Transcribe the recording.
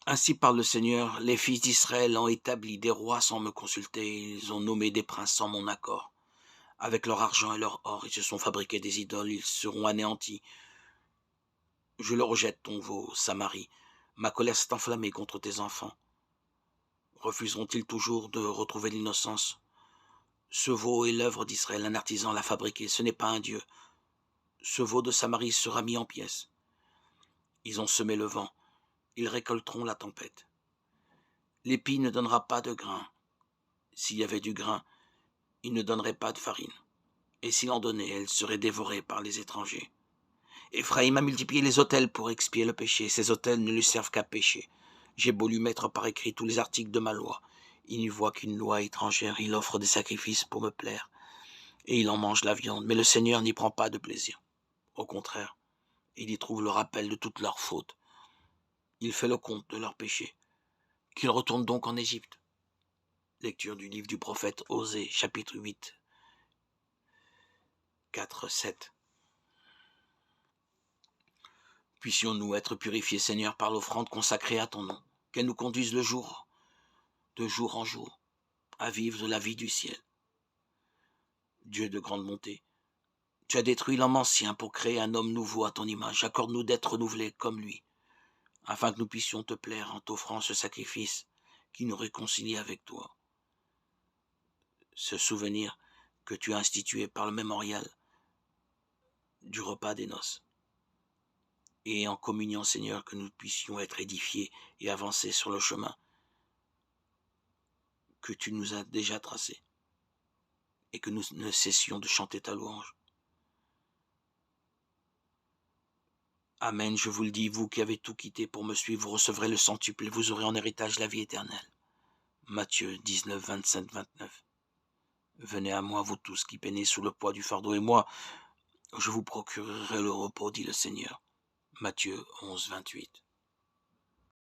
Ainsi parle le Seigneur, les fils d'Israël ont établi des rois sans me consulter, ils ont nommé des princes sans mon accord. Avec leur argent et leur or, ils se sont fabriqués des idoles, ils seront anéantis. Je le rejette, ton veau, Samarie. Ma colère s'est enflammée contre tes enfants. Refuseront-ils toujours de retrouver l'innocence? Ce veau est l'œuvre d'Israël, un artisan l'a fabriqué, ce n'est pas un dieu. Ce veau de Samarie sera mis en pièces. Ils ont semé le vent, ils récolteront la tempête. L'épi ne donnera pas de grain. S'il y avait du grain, il ne donnerait pas de farine. Et s'il en donnait, elle serait dévorée par les étrangers. Éphraïm a multiplié les autels pour expier le péché. Ces autels ne lui servent qu'à pécher. J'ai beau lui mettre par écrit tous les articles de ma loi. Il n'y voit qu'une loi étrangère. Il offre des sacrifices pour me plaire. Et il en mange la viande. Mais le Seigneur n'y prend pas de plaisir. Au contraire, il y trouve le rappel de toutes leurs fautes. Il fait le compte de leurs péchés. Qu'ils retournent donc en Égypte. Lecture du livre du prophète Osée, chapitre 8, 4, 7. Puissions-nous être purifiés, Seigneur, par l'offrande consacrée à ton nom, qu'elle nous conduise de jour en jour, à vivre de la vie du ciel. Dieu de grande bonté, tu as détruit l'homme ancien pour créer un homme nouveau à ton image. Accorde-nous d'être renouvelés comme lui, afin que nous puissions te plaire en t'offrant ce sacrifice qui nous réconcilie avec toi. Ce souvenir que tu as institué par le mémorial du repas des noces. Et en communion, Seigneur, que nous puissions être édifiés et avancer sur le chemin que tu nous as déjà tracé, et que nous ne cessions de chanter ta louange. Amen, je vous le dis, vous qui avez tout quitté pour me suivre, vous recevrez le centuple et vous aurez en héritage la vie éternelle. Matthieu 19, 27, 29. Venez à moi, vous tous qui peinez sous le poids du fardeau, et moi, je vous procurerai le repos, dit le Seigneur. Matthieu 11, 28.